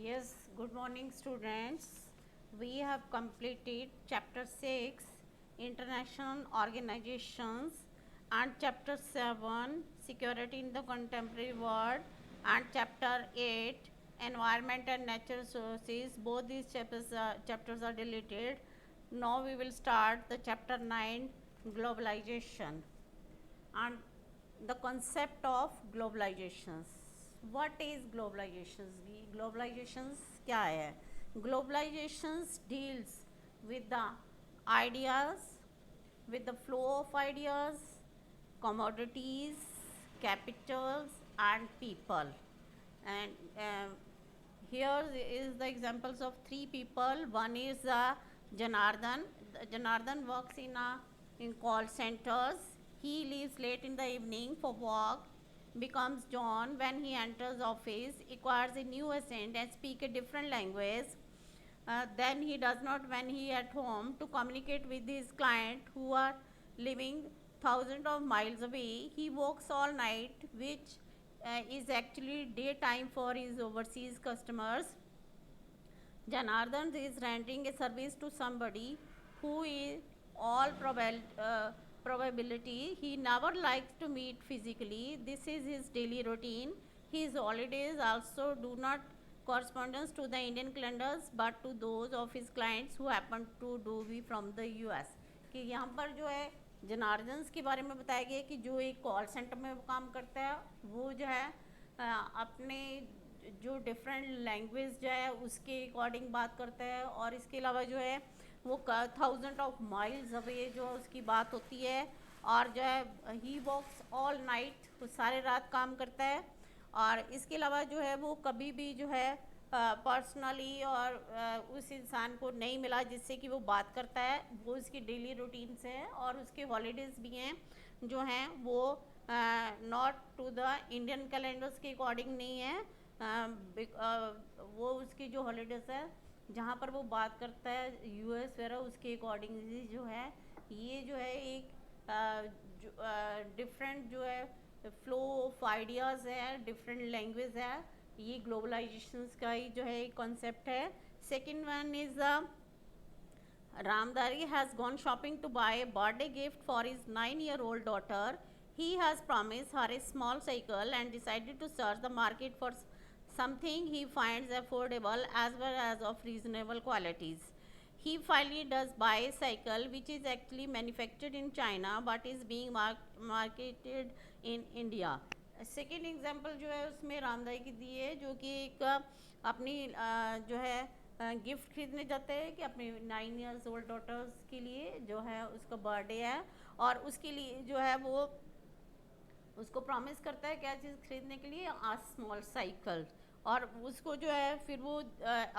Yes, good morning students. We have completed chapter 6 International Organizations and chapter 7 Security in the Contemporary World and chapter 8 Environment and Natural Resources. Both these chapters are deleted. Now we will start the chapter 9 Globalization and the concept of globalizations. What is globalizations? Globalizations क्या है? Globalizations deals with the ideas, with the flow of ideas, commodities, capitals and people. And here is the examples of three people. One is Janardhan. Janardhan works in call centers. He leaves late in the evening for work, becomes John when he enters office, acquires a new accent and speak a different language. Then he does not when he at home to communicate with his client who are living thousands of miles away. He works all night, which is actually daytime for his overseas customers. Janardhan is rendering a service to somebody who is all probability he never likes to meet physically. This is his daily routine. His holidays also do not correspondence to the Indian calendars but to those of his clients who happen to do be from the US. कि यहाँ पर जो है जनार्दन के बारे में बताया गया कि जो एक कॉल सेंटर में काम करता है वो जो है अपने जो डिफरेंट लैंग्वेज जो है उसके अकॉर्डिंग बात करता है और इसके अलावा जो है वो थाउजेंड ऑफ माइल्स अवे जो उसकी बात होती है और जो है ही वर्क्स ऑल नाइट वो सारे रात काम करता है और इसके अलावा जो है वो कभी भी जो है पर्सनली और उस इंसान को नहीं मिला जिससे कि वो बात करता है वो उसकी डेली रूटीन से है और उसके हॉलीडेज़ भी हैं जो हैं वो not to the Indian calendars के अकॉर्डिंग नहीं है वो उसकी जो हॉलीडेज़ है जहाँ पर वो बात करता है यूएस वगैरह उसके अकॉर्डिंग जो है ये जो है एक डिफरेंट जो है फ्लो ऑफ आइडियाज़ है डिफरेंट लैंग्वेज है ये ग्लोबलाइजेशंस का ही जो है एक कॉन्सेप्ट है. Second one is Ramdari has gone shopping to buy a birthday gift for his 9-year-old daughter. He has promised her a small cycle and decided to search the market for something he finds affordable as well as of reasonable qualities. He finally does buy a cycle which is actually manufactured in China but is being marketed in India. Second example जो है उसमें रामदाई की दी है जो कि एक अपनी जो है गिफ्ट खरीदने जाते हैं कि अपनी 9 इयर्स ओल्ड डॉटर्स के लिए जो है उसका बर्थडे है और उसके लिए जो है वो उसको प्रॉमिस करता है क्या चीज़ खरीदने के लिए आ स्मॉल साइकिल और उसको जो है फिर वो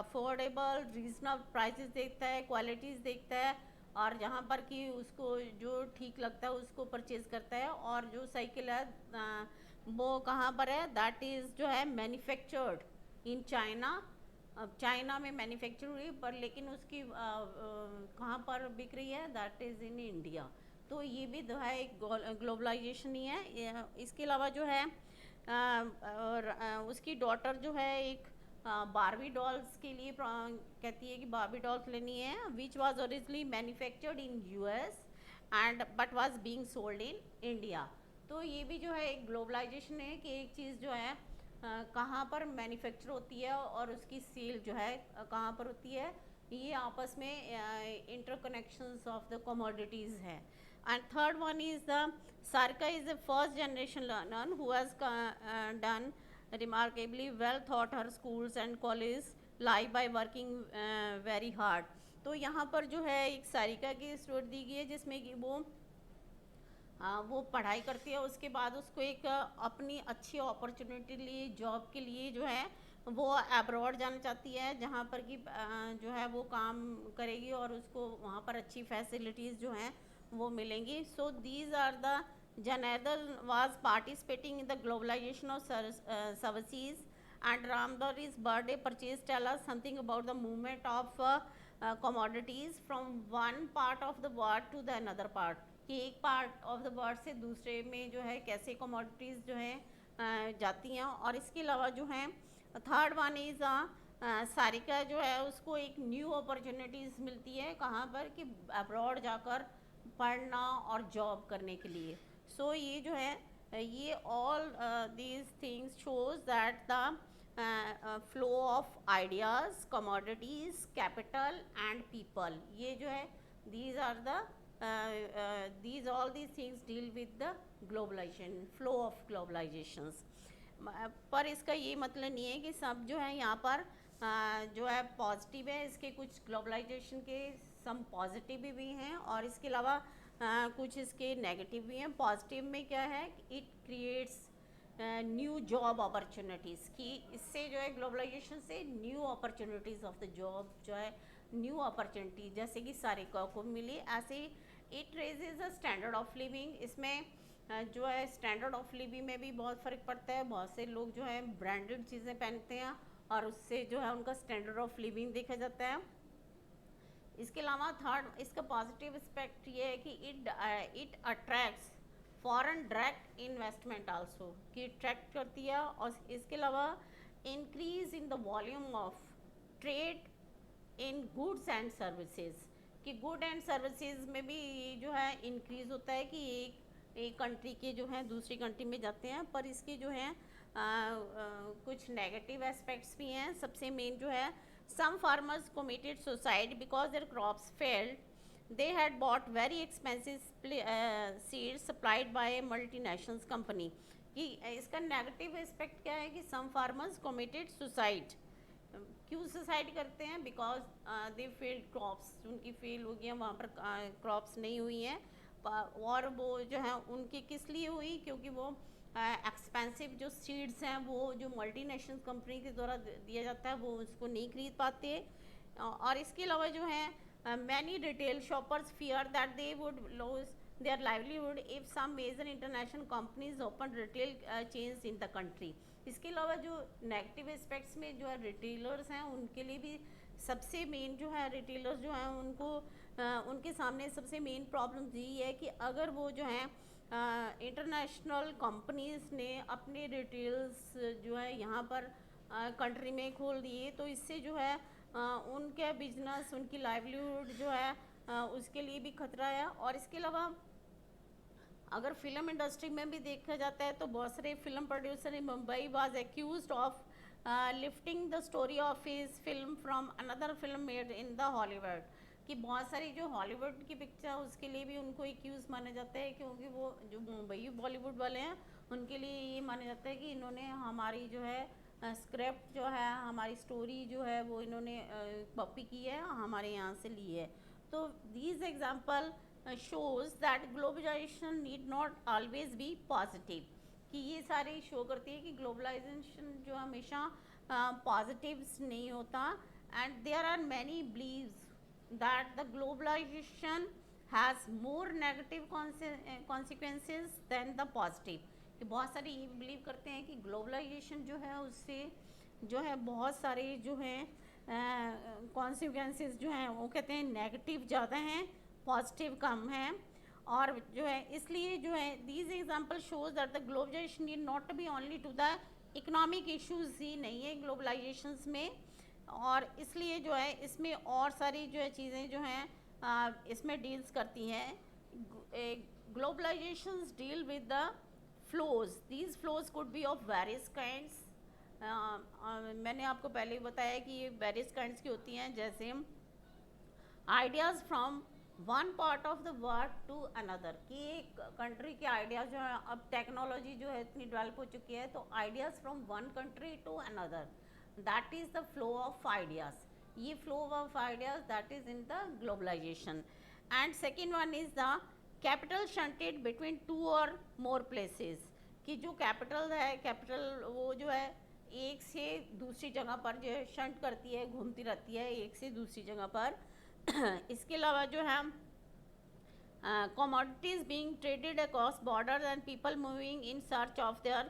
अफोर्डेबल रीजनेबल प्राइसेस देखता है क्वालिटीज़ देखता है और जहाँ पर कि उसको जो ठीक लगता है उसको परचेज़ करता है और जो साइकिल है वो कहाँ पर है दैट इज़ जो है मैन्युफैक्चर्ड इन चाइना. अब चाइना में मैन्युफैक्चर हुई पर लेकिन उसकी कहाँ पर बिक रही है दैट इज़ इन इंडिया. तो ये भी जो है एक ग्लोबलाइजेशन ही है. इसके अलावा जो है और उसकी डॉटर जो है एक बारबी डॉल्स के लिए कहती है कि बारबी डॉल्स लेनी है which was originally manufactured in US and but was being sold in India. तो ये भी जो है एक ग्लोबलाइजेशन है कि एक चीज़ जो है कहाँ पर मैन्युफैक्चर होती है और उसकी सेल जो है कहाँ पर होती है ये आपस में इंटरकनेक्शंस ऑफ द कमोडिटीज़ है. And third one is the सार्का is the first generation learner who has done remarkably well thought her schools and college lie by working very hard. तो यहाँ पर जो है एक सारिका की स्टोरी दी गई है जिसमें कि वो पढ़ाई करती है उसके बाद उसको एक अपनी अच्छी अपॉर्चुनिटी लिए जॉब के लिए जो है वो अब्रॉड जाना चाहती है जहाँ पर कि जो है वो काम करेगी और उसको वहाँ पर अच्छी फैसिलिटीज़ जो हैं वो मिलेंगी. So these are the Janardhan was participating in the globalization of services and Ramdari's birthday purchase tell us something about the movement of commodities from one part of the world to the another part. कि एक part of the world से दूसरे में जो है कैसे commodities जो है जाती हैं. और इसके अलावा जो हैं थर्ड वन इज़ सारिका जो है उसको एक न्यू अपॉर्चुनिटीज़ मिलती है कहाँ पर कि अब्रॉड जाकर पढ़ना और जॉब करने के लिए. सो ये जो है ये all these things shows that the flow of ideas, commodities, capital and people, ये जो है these are the these all these things deal with the globalization, flow of globalizations. पर इसका ये मतलब नहीं है कि सब जो है यहाँ पर जो है पॉजिटिव है. इसके कुछ ग्लोबलाइजेशन के सम पॉजिटिव भी हैं और इसके अलावा कुछ इसके नेगेटिव भी हैं. पॉजिटिव में क्या है, it creates new job opportunities, कि इससे जो है ग्लोबलाइजेशन से new opportunities of the job जो है न्यू अपॉर्चुनिटी जैसे कि सारिका को मिली, ऐसे it raises a standard of living. इसमें जो है स्टैंडर्ड ऑफ लिविंग में भी बहुत फ़र्क पड़ता है. बहुत से लोग जो है ब्रांडेड चीज़ें पहनते हैं और उससे जो है उनका स्टैंडर्ड ऑफ लिविंग देखा जाता है. इसके अलावा थर्ड इसका पॉजिटिव एस्पेक्ट ये है कि it attracts foreign direct investment also, कि अट्रैक्ट करती है. और इसके अलावा increase in the volume of trade in goods and services, कि गुड एंड सर्विसेज में भी जो है इंक्रीज़ होता है कि एक कंट्री के जो हैं दूसरी कंट्री में जाते हैं. पर इसके जो हैं कुछ नेगेटिव एस्पेक्ट्स भी हैं. सबसे मेन जो है some farmers committed suicide because their crops failed, they had bought very expensive seeds supplied by a multinational company. कि इसका नेगेटिव एस्पेक्ट क्या है कि some farmers committed suicide. क्यों सुसाइड करते हैं, बिकॉज दे फेल्ड क्रॉप्स, उनकी फेल हो गई है, वहाँ पर क्रॉप्स नहीं हुई हैं. और वो जो है उनकी किस लिए हुई, क्योंकि वो एक्सपेंसिव जो सीड्स हैं वो जो मल्टीनेशनल कंपनी के द्वारा दिया जाता है वो उसको नहीं खरीद पाते. और इसके अलावा जो है many retail shoppers fear that they would lose their livelihood if some major international companies open retail chains in the country. इसके अलावा जो नेगेटिव एस्पेक्ट्स में जो है रिटेलर्स हैं उनके लिए भी सबसे मेन जो है रिटेलर्स जो हैं उनको उनके सामने सबसे मेन प्रॉब्लम यही है कि अगर वो जो हैं इंटरनेशनल कंपनीज ने अपने रिटेल्स जो है यहाँ पर कंट्री में खोल दिए, तो इससे जो है उनके बिजनेस, उनकी लाइवलीहुड जो है उसके लिए भी खतरा है. और इसके अलावा अगर फिल्म इंडस्ट्री में भी देखा जाता है तो बहुत सारे film producer in Mumbai was accused of lifting the story of his film from another film made in the Hollywood, कि बहुत सारी जो हॉलीवुड की पिक्चर उसके लिए भी उनको एक्यूज़ माना जाता है, क्योंकि वो जो मुंबई बॉलीवुड वाले हैं उनके लिए ये माना जाता है कि इन्होंने हमारी जो है स्क्रिप्ट जो है, हमारी स्टोरी जो है वो इन्होंने कॉपी की है, हमारे यहाँ से ली है. तो these example shows that globalization need not always be positive, कि ये सारे शो करती है कि ग्लोबलाइजेशन जो हमेशा पॉजिटिव्स नहीं होता. And there are many believes that the globalization has more negative consequences than the positive, कि बहुत सारे ये बिलीव करते हैं कि ग्लोबलाइजेशन जो है उससे जो है बहुत सारे जो हैं कॉन्सिक्वेंसेस जो हैं वो कहते हैं नेगेटिव ज़्यादा हैं, पॉजिटिव कम है. और जो है इसलिए जो है these example shows that the globalization need not be only to the economic issues ही नहीं है ग्लोबलाइजेशन में, और इसलिए जो है इसमें और सारी जो है चीज़ें जो हैं इसमें डील्स करती हैं. Globalization deal with the flows, these flows could be of various kinds. मैंने आपको पहले ही बताया कि ये वेरियस काइंड्स की होती हैं, जैसे ideas from one part of the world to another, कि एक कंट्री के आइडियाज़ जो है, अब टेक्नोलॉजी जो है इतनी डेवलप हो चुकी है, तो ideas from one country to another, that is the flow of ideas. ये flow of ideas that is in the globalization. And second one is the capital shunted between two और more places, कि जो capital है, capital वो जो है एक से दूसरी जगह पर जो है शंट करती है, घूमती रहती है एक से दूसरी जगह पर. इसके अलावा जो है commodities being traded across borders and people moving in search of their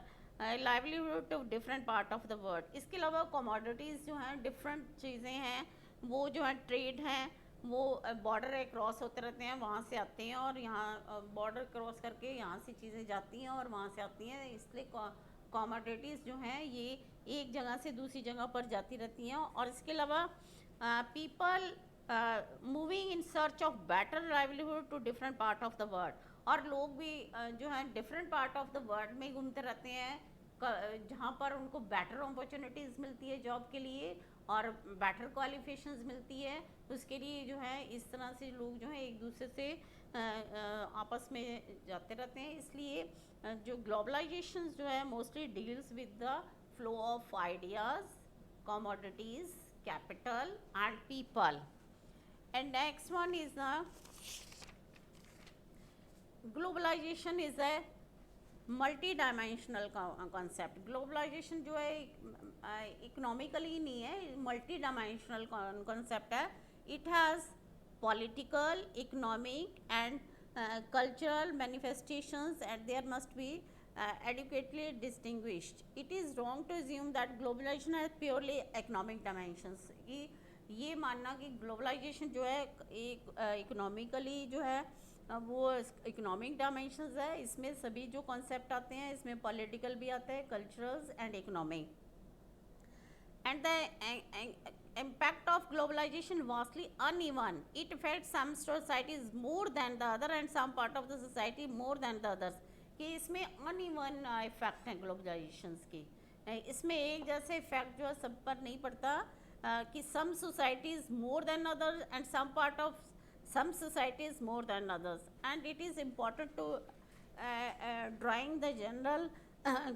livelihood to different part of the world. इसके अलावा commodities जो हैं डिफरेंट चीज़ें हैं, वो जो है ट्रेड हैं, वो बॉर्डर क्रॉस होते रहते हैं, वहाँ से आते हैं और यहाँ बॉर्डर क्रॉस करके यहाँ से चीज़ें जाती हैं और वहाँ से आती हैं. इसलिए कॉमोडिटीज़ जो हैं ये एक जगह से दूसरी जगह पर जाती रहती हैं। और इसके अलावा people moving in search of better livelihood to different part of the world, और लोग भी जो है different part of the world में घूमते रहते हैं, जहाँ पर उनको बेटर अपॉर्चुनिटीज़ मिलती है जॉब के लिए और बेटर क्वालिफिकेशंस मिलती है। उसके लिए जो है इस तरह से लोग जो है एक दूसरे से आपस में जाते रहते हैं। इसलिए जो ग्लोबलाइजेशन जो है mostly deals with the flow of ideas, commodities, capital and people. And next one is the globalization is a multi-dimensional concept. Globalization जो है इकोनॉमिकली नहीं है, मल्टी डायमेंशनल कॉन्सेप्ट है. It has political, economic and cultural manifestations, and there must be adequately distinguished. It is wrong to assume that globalization has purely economic dimensions. ये मानना कि globalisation जो है एक इकोनॉमिकली जो है वो इकोनॉमिक डायमेंशंस है, इसमें सभी जो कॉन्सेप्ट आते हैं इसमें पॉलिटिकल भी आता है, culturals and economic. And the impact of globalization vastly uneven. It affects some societies more than the other and some part of the society more than the others. कि इसमें अनइवन इफेक्ट हैं globalisation की. इसमें एक जैसे effect जो है सब पर नहीं पड़ता, कि some societies more than others and some part of some societies more than others. And it is important to drawing the general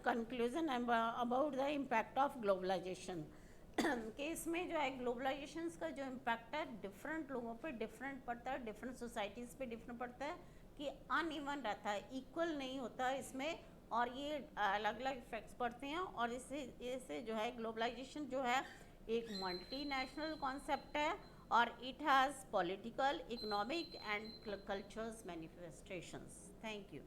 conclusion about the impact of globalization. कि इसमें जो है ग्लोबलाइजेशन का जो इम्पैक्ट है डिफरेंट लोगों पे different पड़ता है, डिफरेंट सोसाइटीज़ पे डिफरेंट पड़ता है, कि अनइवन रहता है, इक्वल नहीं होता इसमें, और ये अलग अलग इफेक्ट्स पड़ते हैं. और इससे जो है ग्लोबलाइजेशन जो है एक मल्टी नेशनल कॉन्सेप्ट है, और it has political, economic and cultural manifestations. Thank you.